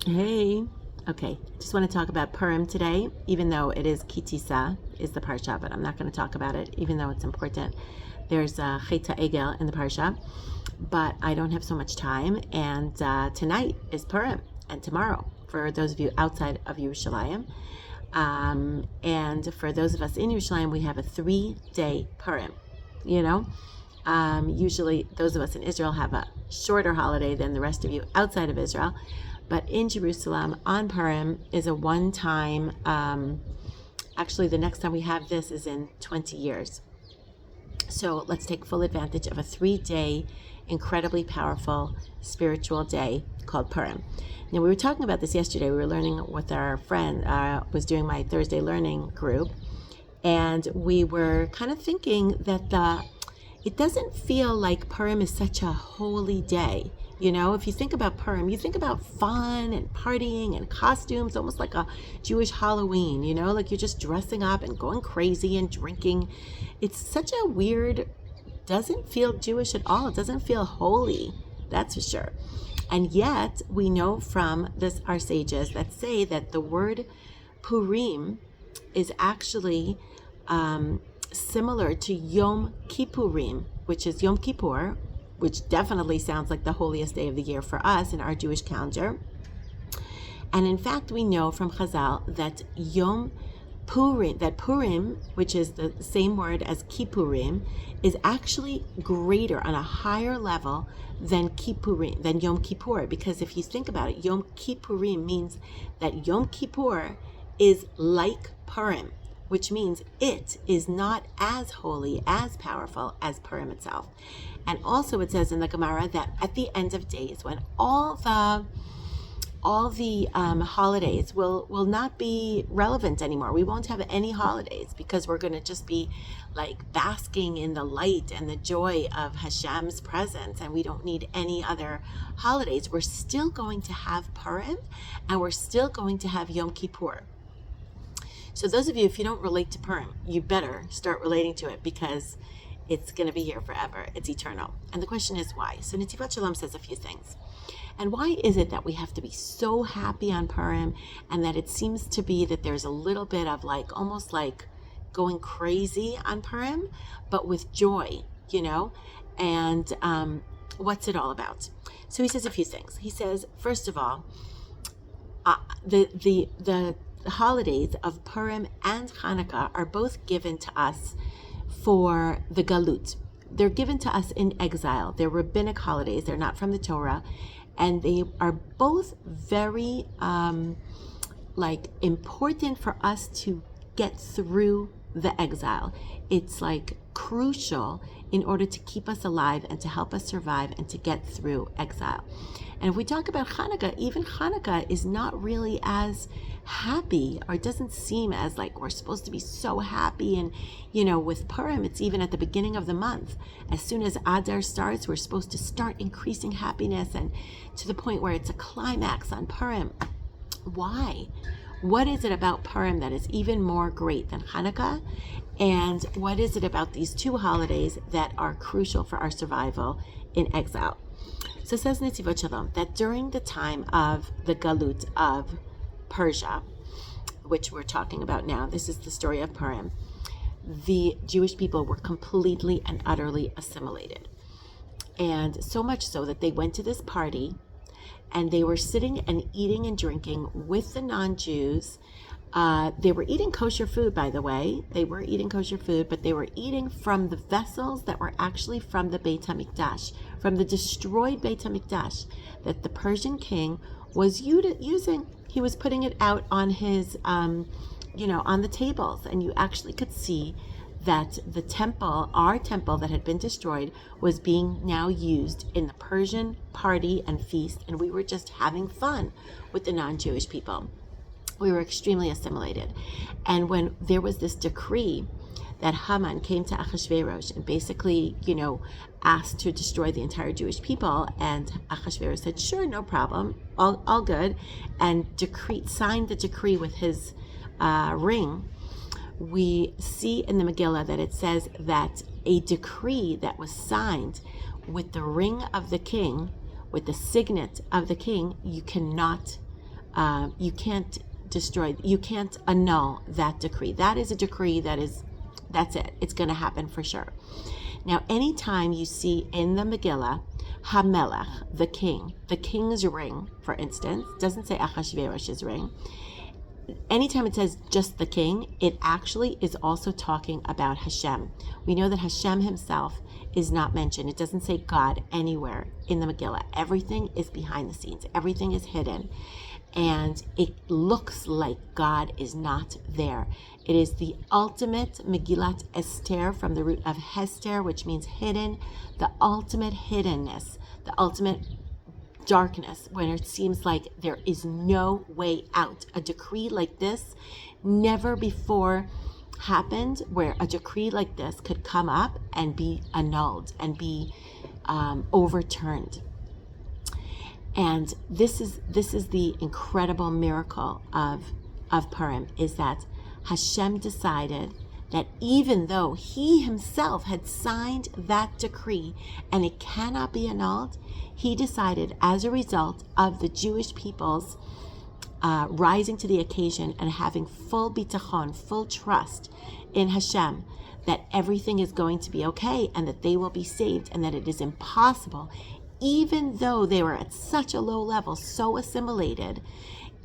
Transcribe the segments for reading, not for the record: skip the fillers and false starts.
Hey, okay. Just want to talk about Purim today, even though it is Kitisa is the parsha, but I'm not going to talk about it, even though it's important. There's Chet Egel in the parsha, but I don't have so much time. And tonight is Purim, and tomorrow for those of you outside of Yerushalayim, and for those of us in Yerushalayim, we have a 3-day Purim. You know, usually those of us in Israel have a shorter holiday than the rest of you outside of Israel. But in Jerusalem, on Purim is a one-time, actually the next time we have this is in 20 years. So let's take full advantage of a 3-day, incredibly powerful spiritual day called Purim. Now, we were talking about this yesterday. We were learning with our friend, was doing my Thursday learning group, and we were kind of thinking that it doesn't feel like Purim is such a holy day. You know, if you think about Purim, you think about fun and partying and costumes, almost like a Jewish Halloween, you know, like you're just dressing up and going crazy and drinking. It's such a weird, doesn't feel Jewish at all. It doesn't feel holy, that's for sure. And yet we know from our sages that say that the word Purim is actually similar to Yom Kippurim, which is Yom Kippur, which definitely sounds like the holiest day of the year for us in our Jewish calendar. And in fact, we know from Chazal that Purim, which is the same word as Kippurim, is actually greater on a higher level than Yom Kippur. Because if you think about it, Yom Kippurim means that Yom Kippur is like Purim, which means it is not as holy, as powerful as Purim itself. And also it says in the Gemara that at the end of days, when all the holidays will not be relevant anymore. We won't have any holidays because we're going to just be like basking in the light and the joy of Hashem's presence, and we don't need any other holidays. We're still going to have Purim, and we're still going to have Yom Kippur. So those of you, if you don't relate to Purim, you better start relating to it because it's going to be here forever. It's eternal. And the question is why? So Netivat Shalom says a few things. And why is it that we have to be so happy on Purim, and that it seems to be that there's a little bit of like, almost like going crazy on Purim, but with joy, you know? And what's it all about? So he says a few things. He says, first of all, the holidays of Purim and Hanukkah are both given to us for the Galut. They're given to us in exile. They're rabbinic holidays. They're not from the Torah. And they are both very important for us to get through the exile. It's like crucial in order to keep us alive and to help us survive and to get through exile. And if we talk about Hanukkah, even Hanukkah is not really as happy, or it doesn't seem as like we're supposed to be so happy. And, you know, with Purim, it's even at the beginning of the month. As soon as Adar starts, we're supposed to start increasing happiness, and to the point where it's a climax on Purim. Why? What is it about Purim that is even more great than Hanukkah? And what is it about these two holidays that are crucial for our survival in exile? So says Netivot Shalom that during the time of the Galut of Persia, which we're talking about now, this is the story of Purim, the Jewish people were completely and utterly assimilated. And so much so that they went to this party and they were sitting and eating and drinking with the non-Jews. They were eating kosher food, by the way. They were eating kosher food, but they were eating from the vessels that were actually from the Beit HaMikdash, from the destroyed Beit HaMikdash that the Persian king was using. He was putting it out on his, on the tables, and you actually could see that the temple, our temple that had been destroyed, was being now used in the Persian party and feast, and we were just having fun with the non-Jewish people. We were extremely assimilated. And when there was this decree that Haman came to Achashverosh and basically, asked to destroy the entire Jewish people, and Achashverosh said, sure, no problem, all good, and signed the decree with his ring. We see in the Megillah that it says that a decree that was signed with the ring of the king, with the signet of the king, you cannot you can't destroy, you can't annul that decree. That is a decree that's it. It's going to happen for sure. Now, anytime you see in the Megillah, Hamelech, the king's ring, for instance, doesn't say Achashverosh's ring. Anytime it says just the king, it actually is also talking about Hashem. We know that Hashem himself is not mentioned. It doesn't say God anywhere in the Megillah. Everything is behind the scenes. Everything is hidden. And it looks like God is not there. It is the ultimate Megillat Esther, from the root of Hester, which means hidden, the ultimate hiddenness, the ultimate darkness, when it seems like there is no way out. A decree like this never before happened, where a decree like this could come up and be annulled and be overturned. And this is the incredible miracle of Purim, is that Hashem decided that even though he himself had signed that decree and it cannot be annulled, he decided, as a result of the Jewish people's rising to the occasion and having full bitachon, full trust in Hashem, that everything is going to be okay and that they will be saved, and that it is impossible, even though they were at such a low level, so assimilated,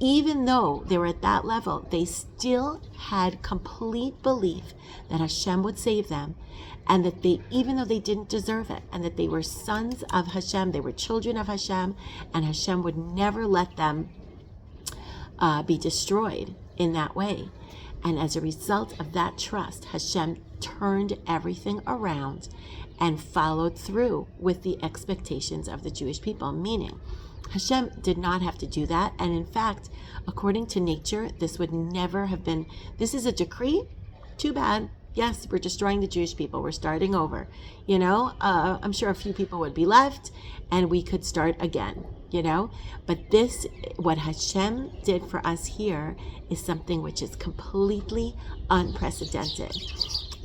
even though they were at that level, they still had complete belief that Hashem would save them, and that they, even though they didn't deserve it, and that they were sons of Hashem, they were children of Hashem, and Hashem would never let them be destroyed in that way. And as a result of that trust, Hashem turned everything around and followed through with the expectations of the Jewish people, meaning Hashem did not have to do that. And in fact, according to nature, this would never have been, this is a decree, too bad. Yes, we're destroying the Jewish people. We're starting over. I'm sure a few people would be left and we could start again, But this, what Hashem did for us here, is something which is completely unprecedented.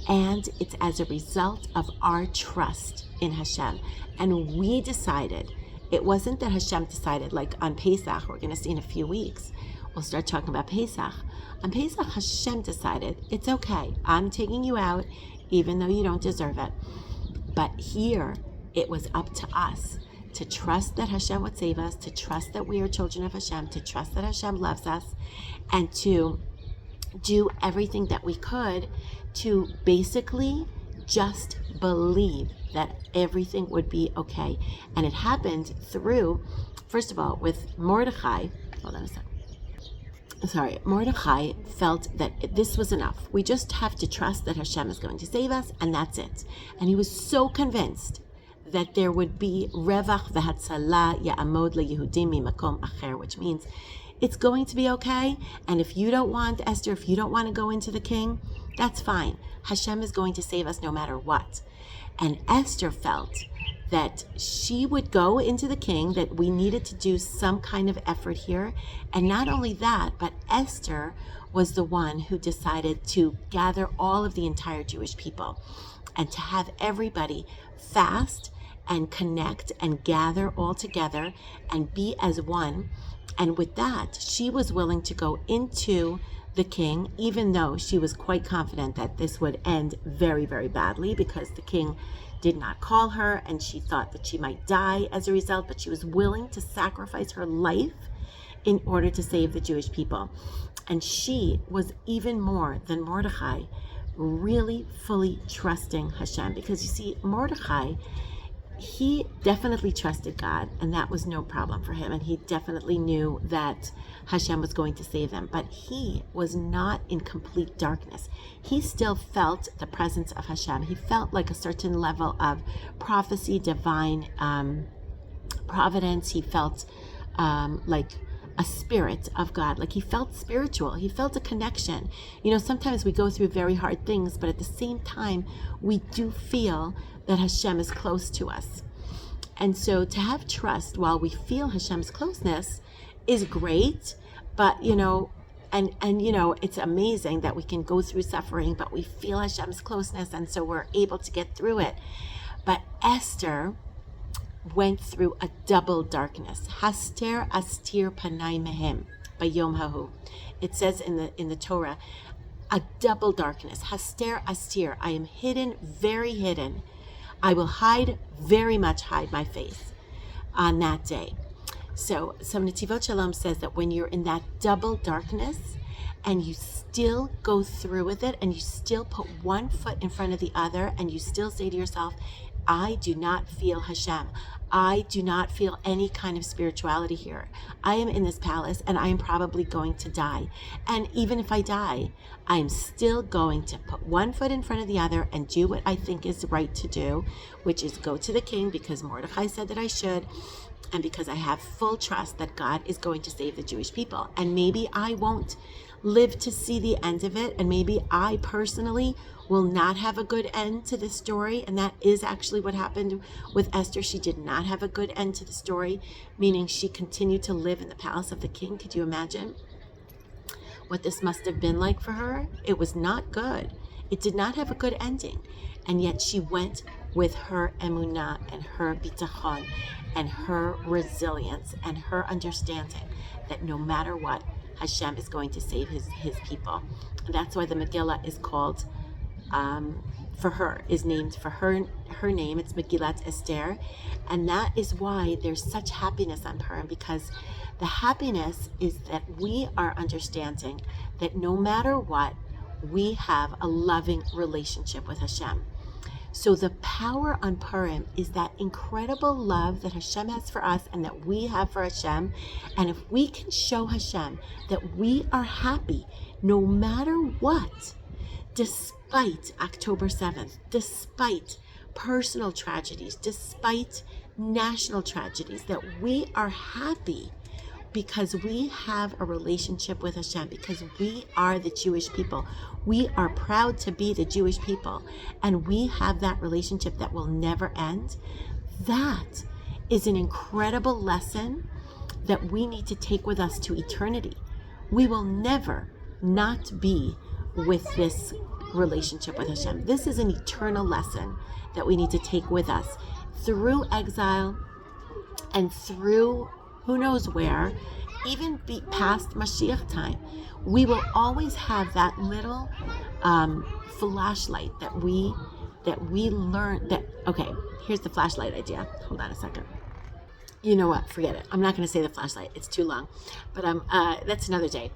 And it's as a result of our trust in Hashem. And we decided, it wasn't that Hashem decided, like on Pesach, we're going to see in a few weeks, we'll start talking about Pesach. On Pesach, Hashem decided, it's okay, I'm taking you out, even though you don't deserve it. But here, it was up to us to trust that Hashem would save us, to trust that we are children of Hashem, to trust that Hashem loves us, and to do everything that we could to basically just believe that everything would be okay. And it happened through, first of all, with Mordechai. Hold on a second. Mordechai felt that this was enough. We just have to trust that Hashem is going to save us, and that's it. And he was so convinced that there would be revach v'hatzalah ya'amod leYehudim mimakom acher, which means it's going to be okay. And if you don't want, Esther, if you don't want to go into the king, that's fine. Hashem is going to save us no matter what. And Esther felt that she would go into the king, that we needed to do some kind of effort here. And not only that, but Esther was the one who decided to gather all of the entire Jewish people and to have everybody fast and connect and gather all together and be as one. And with that, she was willing to go into the king, even though she was quite confident that this would end very, very badly, because the king did not call her and she thought that she might die as a result, but she was willing to sacrifice her life in order to save the Jewish people. And she was, even more than Mordechai, really fully trusting Hashem, because you see, Mordechai, he definitely trusted God, and that was no problem for him, and he definitely knew that Hashem was going to save them, but he was not in complete darkness. He still felt the presence of Hashem. He felt like a certain level of prophecy, divine providence. He felt like a spirit of God, like he felt spiritual. He felt a connection. Sometimes we go through very hard things, but at the same time, we do feel that Hashem is close to us. And so to have trust while we feel Hashem's closeness is great, but it's amazing that we can go through suffering, but we feel Hashem's closeness, and so we're able to get through it. But Esther went through a double darkness. Haster astir panai mehem. bayom hahu. It says in the Torah, a double darkness. Haster astir. I am hidden, very hidden. I will very much hide my face on that day. So Netivot Shalom says that when you're in that double darkness and you still go through with it and you still put one foot in front of the other and you still say to yourself, I do not feel Hashem. I do not feel any kind of spirituality here. I am in this palace and I am probably going to die. And even if I die, I am still going to put one foot in front of the other and do what I think is right to do, which is go to the king because Mordechai said that I should, and because I have full trust that God is going to save the Jewish people. And maybe I won't live to see the end of it, and maybe I personally will not have a good end to the story. And that is actually what happened with Esther. She did not have a good end to the story, meaning she continued to live in the palace of the king. Could you imagine what this must have been like for her? It was not good. It did not have a good ending. And yet she went with her emunah and her bitachon and her resilience and her understanding that no matter what, Hashem is going to save his people. And that's why the Megillah is called, is named for her name. It's Megillat Esther. And that is why there's such happiness on Purim, because the happiness is that we are understanding that no matter what, we have a loving relationship with Hashem. So the power on Purim is that incredible love that Hashem has for us and that we have for Hashem. And if we can show Hashem that we are happy no matter what, despite October 7th, despite personal tragedies, despite national tragedies, that we are happy because we have a relationship with Hashem, because we are the Jewish people. We are proud to be the Jewish people, and we have that relationship that will never end. That is an incredible lesson that we need to take with us to eternity. We will never not be with this relationship with Hashem. This is an eternal lesson that we need to take with us through exile and through who knows where, even be past Mashiach time. We will always have that little flashlight that we learn that, okay, here's the flashlight idea. Hold on a second. You know what? Forget it. I'm not going to say the flashlight. It's too long. But that's another day.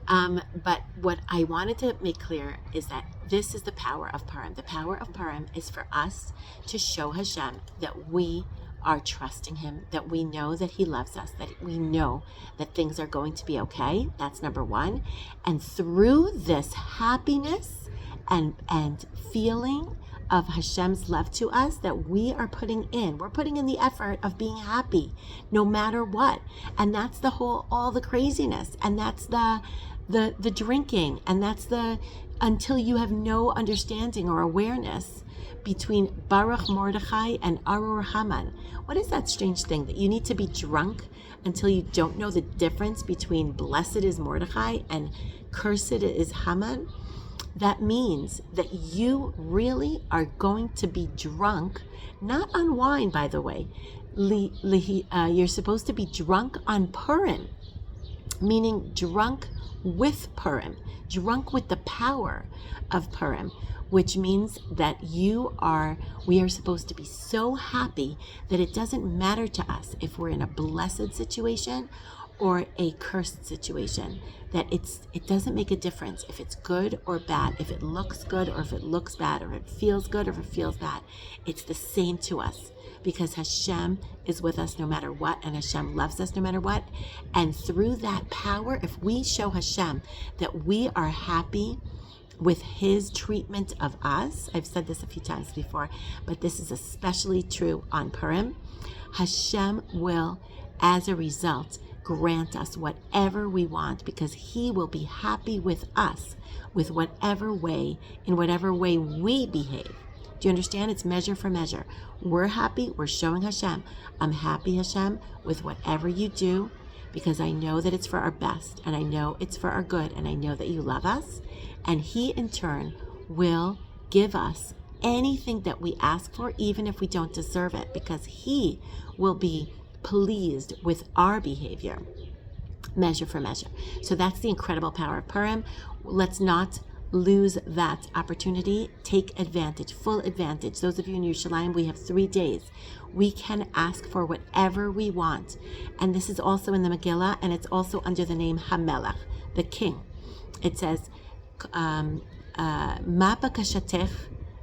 But what I wanted to make clear is that this is the power of Purim. The power of Purim is for us to show Hashem that we are trusting him, that we know that he loves us, that we know that things are going to be okay. That's number one. And through this happiness and feeling of Hashem's love to us that we're putting in the effort of being happy no matter what. And that's all the craziness, and that's the drinking, and that's until you have no understanding or awareness between Baruch Mordechai and Arur Haman. What is that strange thing that you need to be drunk until you don't know the difference between blessed is Mordechai and cursed is Haman? That means that you really are going to be drunk, not on wine, by the way. You're supposed to be drunk on Purim, meaning drunk with Purim, drunk with the power of Purim, which means that we are supposed to be so happy that it doesn't matter to us if we're in a blessed situation or a cursed situation, that it doesn't make a difference if it's good or bad, if it looks good or if it looks bad, or if it feels good or if it feels bad. It's the same to us, because Hashem is with us no matter what, and Hashem loves us no matter what. And through that power, if we show Hashem that we are happy with his treatment of us, I've said this a few times before, but this is especially true on Purim, Hashem will, as a result, grant us whatever we want, because he will be happy with us in whatever way we behave. Do you understand? It's measure for measure. We're happy. We're showing Hashem, I'm happy, Hashem, with whatever you do, because I know that it's for our best, and I know it's for our good, and I know that you love us. And he, in turn, will give us anything that we ask for, even if we don't deserve it, because he will be pleased with our behavior. measure for measure. So that's the incredible power of Purim. Let's not lose that opportunity. Take advantage, full advantage. Those of you in Yerushalayim, we have 3 days. We can ask for whatever we want. And this is also in the Megillah, and it's also under the name Hamelach, the king. It says, Ma bakashatech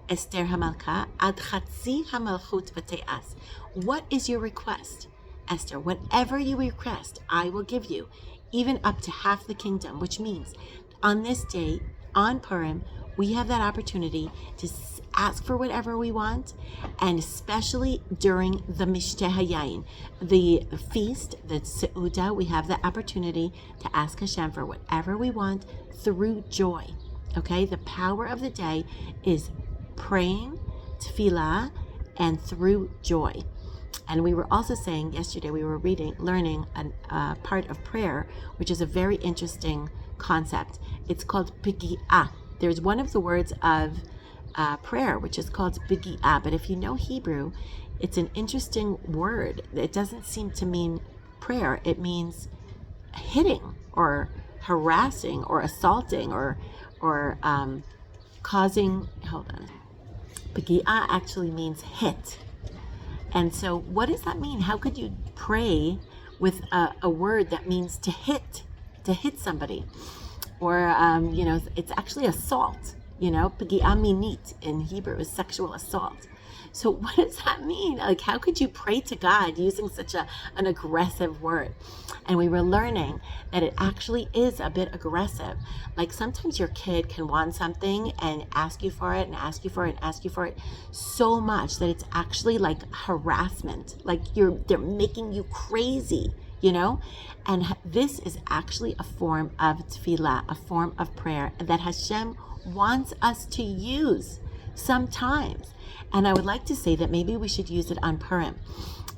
Esther Hamalka ad chatzi hamalchut v'te'as. What is your request, Esther? Whatever you request, I will give you, even up to half the kingdom, which means on this day, on Purim, we have that opportunity to ask for whatever we want, and especially during the Mishteh Hayayin, the feast, the Seudah, we have the opportunity to ask Hashem for whatever we want through joy. Okay, the power of the day is praying, tefillah, and through joy. And we were also saying yesterday, we were learning a part of prayer, which is a very interesting concept. It's called pigi'ah. There's one of the words of prayer, which is called pigi'ah. But if you know Hebrew, it's an interesting word. It doesn't seem to mean prayer. It means hitting or harassing or assaulting or causing, hold on. Pigi'ah actually means hit. And so what does that mean? How could you pray with a word that means to hit somebody? Or, it's actually assault. Pigi'ah minit in Hebrew is sexual assault. So what does that mean? Like, how could you pray to God using such an aggressive word? And we were learning that it actually is a bit aggressive. Like sometimes your kid can want something and ask you for it and ask you for it and ask you for it so much that it's actually like harassment. Like they're making you crazy, And this is actually a form of tefillah, a form of prayer that Hashem wants us to use sometimes. And I would like to say that maybe we should use it on Purim.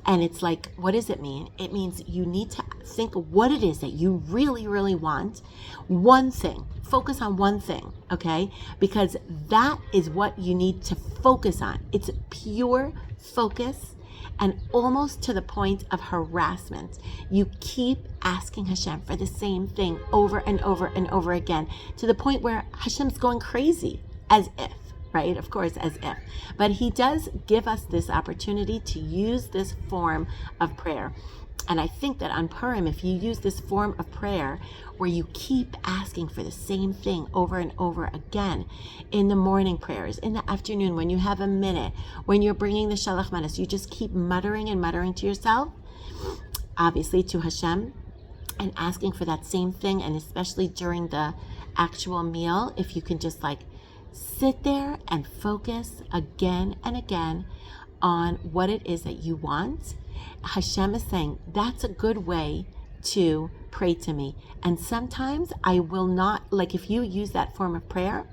And it's like, what does it mean? It means you need to think of what it is that you really, really want. One thing. Focus on one thing, okay? Because that is what you need to focus on. It's pure focus and almost to the point of harassment. You keep asking Hashem for the same thing over and over and over again to the point where Hashem's going crazy, as if. Right? Of course, as if. But he does give us this opportunity to use this form of prayer. And I think that on Purim, if you use this form of prayer where you keep asking for the same thing over and over again, in the morning prayers, in the afternoon, when you have a minute, when you're bringing the Shalach Manas, you just keep muttering and muttering to yourself, obviously to Hashem, and asking for that same thing. And especially during the actual meal, if you can just sit there and focus again and again on what it is that you want. Hashem is saying, that's a good way to pray to me. And sometimes I will not, if you use that form of prayer,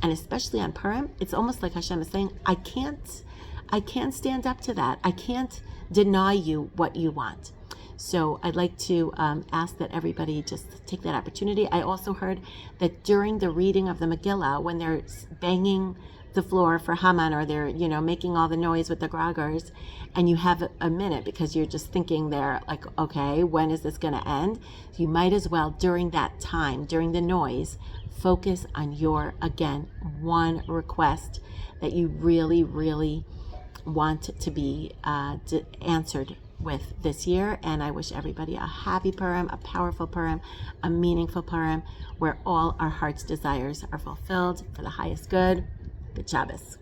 and especially on Purim, it's almost like Hashem is saying, I can't stand up to that. I can't deny you what you want. So I'd like to ask that everybody just take that opportunity. I also heard that during the reading of the Megillah, when they're banging the floor for Haman, or they're, making all the noise with the groggers, and you have a minute because you're just thinking there, okay, when is this going to end? You might as well, during that time, during the noise, focus on your, again, one request that you really, really want to be answered with this year. And I wish everybody a happy Purim, a powerful Purim, a meaningful Purim, where all our heart's desires are fulfilled for the highest good. Good Shabbos.